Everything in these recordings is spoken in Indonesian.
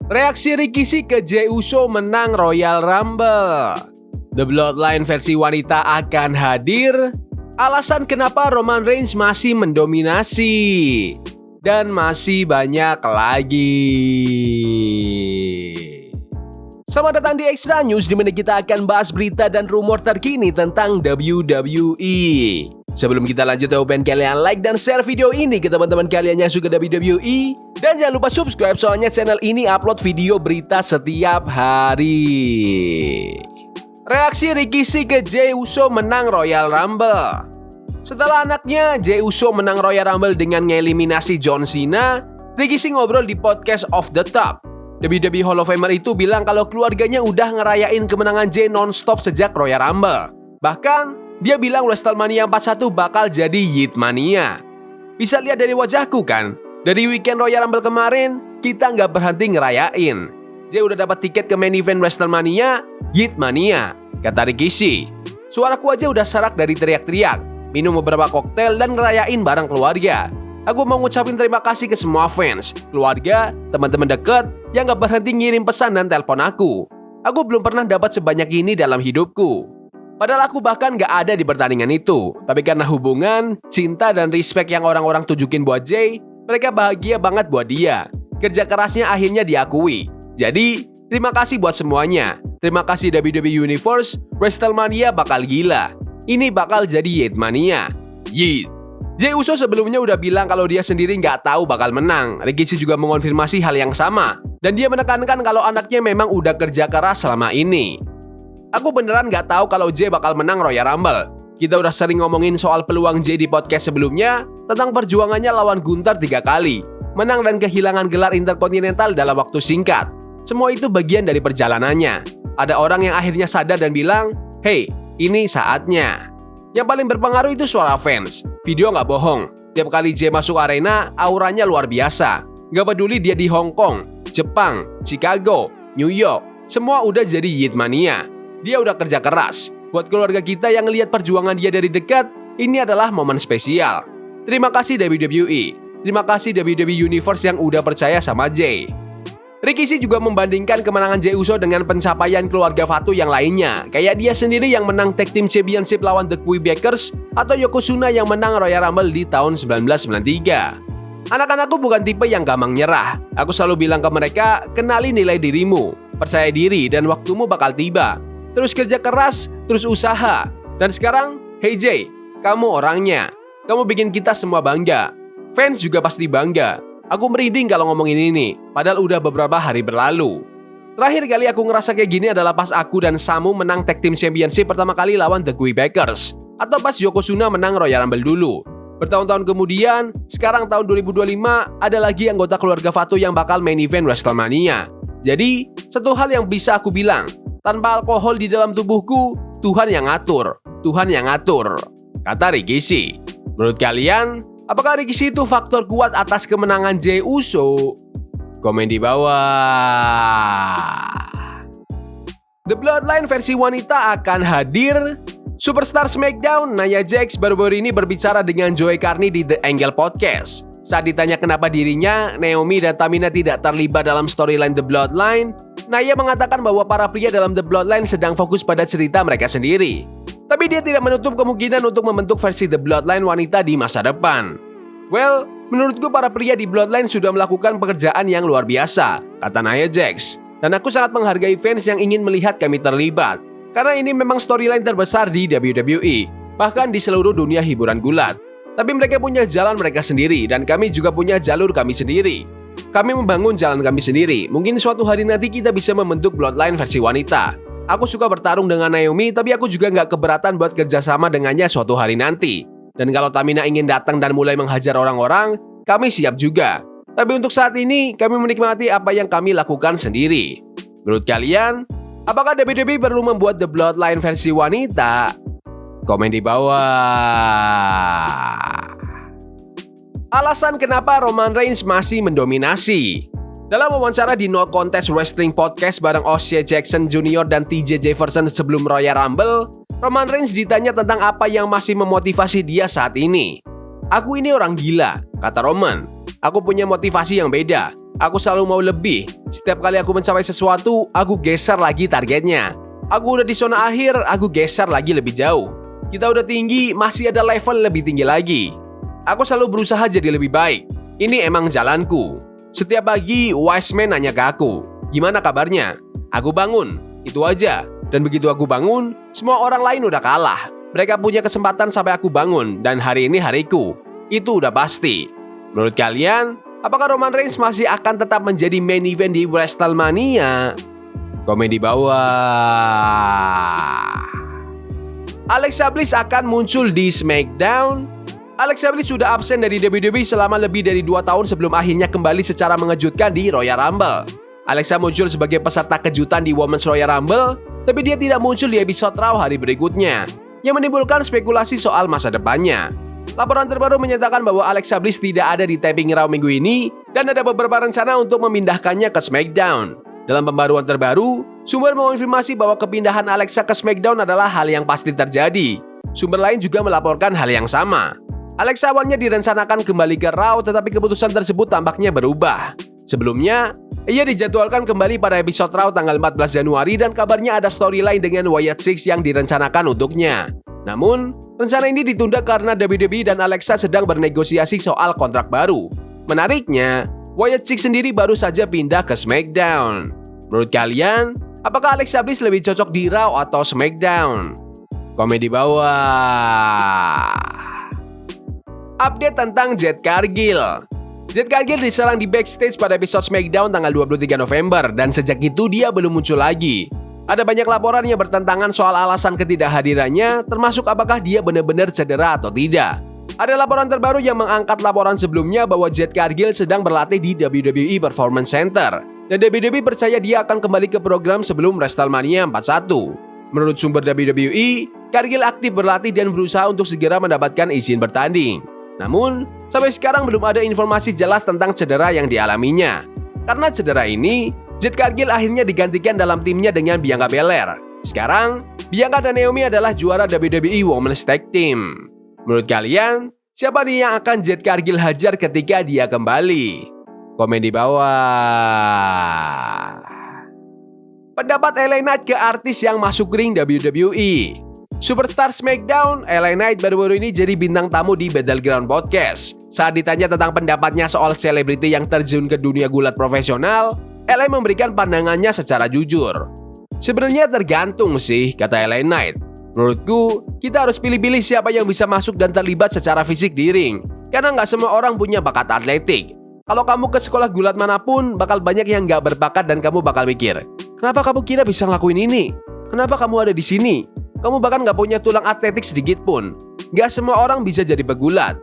Reaksi Rikishi ke Jey Uso menang Royal Rumble. The Bloodline versi wanita akan hadir. Alasan kenapa Roman Reigns masih mendominasi. Dan masih banyak lagi. Selamat datang di Extra News, di mana kita akan bahas berita dan rumor terkini tentang WWE. Sebelum kita lanjut, pengen kalian like dan share video ini ke teman-teman kalian yang suka WWE. Dan jangan lupa subscribe, soalnya channel ini upload video berita setiap hari. Reaksi Rikishi ke Jey Uso menang Royal Rumble. Setelah anaknya Jey Uso menang Royal Rumble dengan ngeliminasi John Cena, Rikishi ngobrol di podcast Off the Top. WWE Hall of Famer itu bilang kalau keluarganya udah ngerayain kemenangan Jey non-stop sejak Royal Rumble. Bahkan, dia bilang WrestleMania 41 bakal jadi Yeetmania. Bisa lihat dari wajahku kan? Dari weekend Royal Rumble kemarin, kita nggak berhenti ngerayain. Jey udah dapat tiket ke main event WrestleMania, Yeetmania, kata Rikishi. Suaraku aja udah serak dari teriak-teriak, minum beberapa koktail dan ngerayain bareng keluarga. Aku mau ngucapin terima kasih ke semua fans, keluarga, teman-teman deket yang gak berhenti ngirim pesan dan telepon aku. Aku belum pernah dapat sebanyak ini dalam hidupku. Padahal aku bahkan gak ada di pertandingan itu. Tapi karena hubungan, cinta dan respect yang orang-orang tunjukin buat Jey, mereka bahagia banget buat dia. Kerja kerasnya akhirnya diakui. Jadi, terima kasih buat semuanya. Terima kasih WWE Universe, WrestleMania bakal gila. Ini bakal jadi Yeetmania. Yeet. Jey Uso sebelumnya udah bilang kalau dia sendiri nggak tahu bakal menang. Rikishi juga mengonfirmasi hal yang sama. Dan dia menekankan kalau anaknya memang udah kerja keras selama ini. Aku beneran nggak tahu kalau Jey bakal menang Royal Rumble. Kita udah sering ngomongin soal peluang Jey di podcast sebelumnya, tentang perjuangannya lawan Gunther 3 kali. Menang dan kehilangan gelar Intercontinental dalam waktu singkat. Semua itu bagian dari perjalanannya. Ada orang yang akhirnya sadar dan bilang, "Hey, ini saatnya." Yang paling berpengaruh itu suara fans. Video nggak bohong. Tiap kali Jey masuk arena, auranya luar biasa. Nggak peduli dia di Hong Kong, Jepang, Chicago, New York, semua udah jadi Yeetmania. Dia udah kerja keras. Buat keluarga kita yang ngelihat perjuangan dia dari dekat, ini adalah momen spesial. Terima kasih WWE. Terima kasih WWE Universe yang udah percaya sama Jey. Rikishi juga membandingkan kemenangan Jey Uso dengan pencapaian keluarga Fatu yang lainnya. Kayak dia sendiri yang menang Tag Team Championship lawan The Quebecers atau Yokozuna yang menang Royal Rumble di tahun 1993. Anak-anakku bukan tipe yang gampang nyerah. Aku selalu bilang ke mereka, kenali nilai dirimu, percaya diri dan waktumu bakal tiba. Terus kerja keras, terus usaha. Dan sekarang, hey Jey, kamu orangnya. Kamu bikin kita semua bangga. Fans juga pasti bangga. Aku merinding kalau ngomongin ini, padahal udah beberapa hari berlalu. Terakhir kali aku ngerasa kayak gini adalah pas aku dan Samu menang Tag Team Championship pertama kali lawan The Quebecers. Atau pas Yokozuna menang Royal Rumble dulu. Bertahun-tahun kemudian, sekarang tahun 2025, ada lagi anggota keluarga Fatu yang bakal main event WrestleMania. Jadi, satu hal yang bisa aku bilang, tanpa alkohol di dalam tubuhku, Tuhan yang ngatur. Tuhan yang ngatur, kata Rikishi. Menurut kalian, apakah Rikishi itu faktor kuat atas kemenangan Jey Uso? Komen di bawah. The Bloodline versi wanita akan hadir. Superstar SmackDown Nia Jax baru-baru ini berbicara dengan Joey Carney di The Angle Podcast. Saat ditanya kenapa dirinya, Naomi dan Tamina tidak terlibat dalam storyline The Bloodline, Nia mengatakan bahwa para pria dalam The Bloodline sedang fokus pada cerita mereka sendiri. Tapi dia tidak menutup kemungkinan untuk membentuk versi The Bloodline wanita di masa depan. Well, menurutku para pria di Bloodline sudah melakukan pekerjaan yang luar biasa, kata Nia Jax. Dan aku sangat menghargai fans yang ingin melihat kami terlibat. Karena ini memang storyline terbesar di WWE, bahkan di seluruh dunia hiburan gulat. Tapi mereka punya jalan mereka sendiri, dan kami juga punya jalur kami sendiri. Kami membangun jalan kami sendiri. Mungkin suatu hari nanti kita bisa membentuk Bloodline versi wanita. Aku suka bertarung dengan Naomi, tapi aku juga nggak keberatan buat kerjasama dengannya suatu hari nanti. Dan kalau Tamina ingin datang dan mulai menghajar orang-orang, kami siap juga. Tapi untuk saat ini, kami menikmati apa yang kami lakukan sendiri. Menurut kalian, apakah WWE perlu membuat The Bloodline versi wanita? Komen di bawah. Alasan kenapa Roman Reigns masih mendominasi. Dalam wawancara di No Contest Wrestling Podcast bareng O'Shea Jackson Jr. dan TJ Jefferson sebelum Royal Rumble, Roman Reigns ditanya tentang apa yang masih memotivasi dia saat ini. Aku ini orang gila, kata Roman. Aku punya motivasi yang beda. Aku selalu mau lebih. Setiap kali aku mencapai sesuatu, aku geser lagi targetnya. Aku udah di zona akhir, aku geser lagi lebih jauh. Kita udah tinggi, masih ada level lebih tinggi lagi. Aku selalu berusaha jadi lebih baik. Ini emang jalanku. Setiap pagi, wise man nanya ke aku, "Gimana kabarnya?" Aku bangun, itu aja. Dan begitu aku bangun, semua orang lain udah kalah. Mereka punya kesempatan sampai aku bangun, dan hari ini hariku. Itu udah pasti. Menurut kalian, apakah Roman Reigns masih akan tetap menjadi main event di WrestleMania? Komen di bawah. Alexa Bliss akan muncul di SmackDown. Alexa Bliss sudah absen dari WWE selama lebih dari 2 tahun sebelum akhirnya kembali secara mengejutkan di Royal Rumble. Alexa muncul sebagai peserta kejutan di Women's Royal Rumble, tapi dia tidak muncul di episode Raw hari berikutnya, yang menimbulkan spekulasi soal masa depannya. Laporan terbaru menyatakan bahwa Alexa Bliss tidak ada di taping Raw minggu ini dan ada beberapa rencana untuk memindahkannya ke SmackDown. Dalam pembaruan terbaru, sumber mengonfirmasi bahwa kepindahan Alexa ke SmackDown adalah hal yang pasti terjadi. Sumber lain juga melaporkan hal yang sama. Alexa awalnya direncanakan kembali ke Raw, tetapi keputusan tersebut tampaknya berubah. Sebelumnya, ia dijadwalkan kembali pada episode Raw tanggal 14 Januari dan kabarnya ada storyline dengan Wyatt Six yang direncanakan untuknya. Namun, rencana ini ditunda karena WWE dan Alexa sedang bernegosiasi soal kontrak baru. Menariknya, Wyatt Six sendiri baru saja pindah ke SmackDown. Menurut kalian, apakah Alexa Bliss lebih cocok di Raw atau SmackDown? Komen di bawah. Update tentang Jade Cargill. Jade Cargill diserang di backstage pada episode SmackDown tanggal 23 November dan sejak itu dia belum muncul lagi. Ada banyak laporan yang bertentangan soal alasan ketidakhadirannya, termasuk apakah dia benar-benar cedera atau tidak. Ada laporan terbaru yang mengangkat laporan sebelumnya bahwa Jade Cargill sedang berlatih di WWE Performance Center, dan WWE percaya dia akan kembali ke program sebelum WrestleMania 41. Menurut sumber WWE, Cargill aktif berlatih dan berusaha untuk segera mendapatkan izin bertanding. Namun, sampai sekarang belum ada informasi jelas tentang cedera yang dialaminya. Karena cedera ini, Jade Cargill akhirnya digantikan dalam timnya dengan Bianca Belair. Sekarang, Bianca dan Naomi adalah juara WWE Women's Tag Team. Menurut kalian, siapa nih yang akan Jade Cargill hajar ketika dia kembali? Komen di bawah. Pendapat LA Knight ke artis yang masuk ring WWE. Superstar SmackDown, LA Knight baru-baru ini jadi bintang tamu di Battleground Podcast. Saat ditanya tentang pendapatnya soal selebriti yang terjun ke dunia gulat profesional, LA memberikan pandangannya secara jujur. Sebenarnya tergantung sih, kata LA Knight. Menurutku, kita harus pilih-pilih siapa yang bisa masuk dan terlibat secara fisik di ring. Karena nggak semua orang punya bakat atletik. Kalau kamu ke sekolah gulat manapun, bakal banyak yang nggak berbakat dan kamu bakal mikir, kenapa kamu kira bisa ngelakuin ini? Kenapa kamu ada di sini? Kamu bahkan nggak punya tulang atletik sedikit pun. Nggak semua orang bisa jadi pegulat.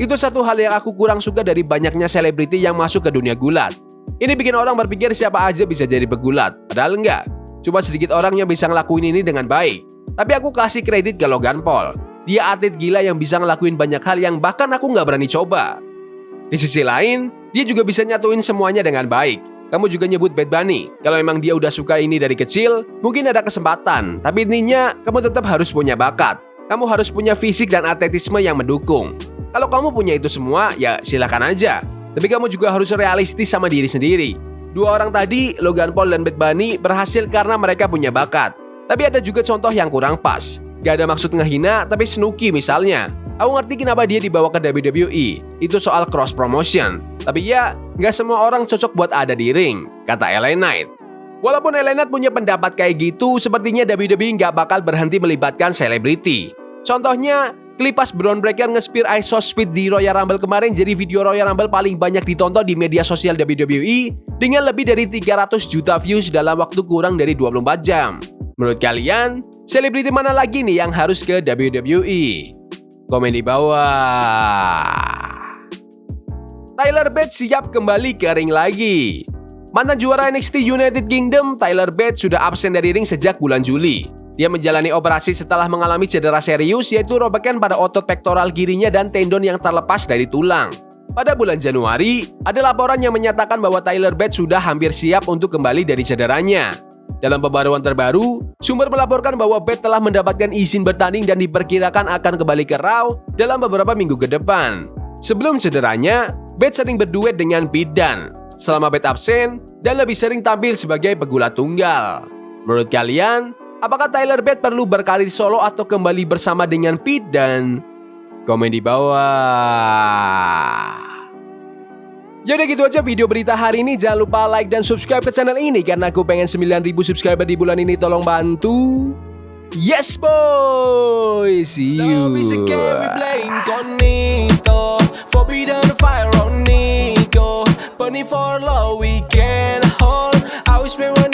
Itu satu hal yang aku kurang suka dari banyaknya selebriti yang masuk ke dunia gulat. Ini bikin orang berpikir siapa aja bisa jadi pegulat. Padahal enggak. Cuma sedikit orang yang bisa ngelakuin ini dengan baik. Tapi aku kasih kredit ke Logan Paul. Dia atlet gila yang bisa ngelakuin banyak hal yang bahkan aku nggak berani coba. Di sisi lain, dia juga bisa nyatuin semuanya dengan baik. Kamu juga nyebut Bad Bunny. Kalau emang dia udah suka ini dari kecil, mungkin ada kesempatan. Tapi intinya, kamu tetap harus punya bakat. Kamu harus punya fisik dan atletisme yang mendukung. Kalau kamu punya itu semua, ya silakan aja. Tapi kamu juga harus realistis sama diri sendiri. Dua orang tadi, Logan Paul dan Bad Bunny, berhasil karena mereka punya bakat. Tapi ada juga contoh yang kurang pas. Gak ada maksud ngehina, tapi Snooki misalnya. Aku ngerti kenapa dia dibawa ke WWE. Itu soal cross promotion. Tapi ya, gak semua orang cocok buat ada di ring, kata LA Knight. Walaupun LA Knight punya pendapat kayak gitu, sepertinya WWE gak bakal berhenti melibatkan selebriti. Contohnya, klip pas Bron Breakker nge-spear Ice Speed di Royal Rumble kemarin jadi video Royal Rumble paling banyak ditonton di media sosial WWE dengan lebih dari 300 juta views dalam waktu kurang dari 24 jam. Menurut kalian, selebriti mana lagi nih yang harus ke WWE? Komen di bawah. Tyler Bates siap kembali ke ring lagi. Mantan juara NXT United Kingdom, Tyler Bates sudah absen dari ring sejak bulan Juli. Dia menjalani operasi setelah mengalami cedera serius, yaitu robekan pada otot pektoral kirinya dan tendon yang terlepas dari tulang. Pada bulan Januari, ada laporan yang menyatakan bahwa Tyler Bates sudah hampir siap untuk kembali dari cederanya. Dalam pembaruan terbaru, sumber melaporkan bahwa Bates telah mendapatkan izin bertanding dan diperkirakan akan kembali ke Raw dalam beberapa minggu ke depan. Sebelum cederanya, Bates sering berduet dengan Pete Dunne. selama Pete absen dan lebih sering tampil sebagai pegulat tunggal. Menurut kalian, apakah Tyler Bate perlu berkarir solo atau kembali bersama dengan Pete? Dan komen di bawah. Yaudah gitu aja video berita hari ini. Jangan lupa like dan subscribe ke channel ini karena aku pengen 9.000 subscriber di bulan ini. Tolong bantu. Yes boy, see you. Love is a game we play incognito. Forbidden fire on Nico. Burning for love we can hold. I wish we were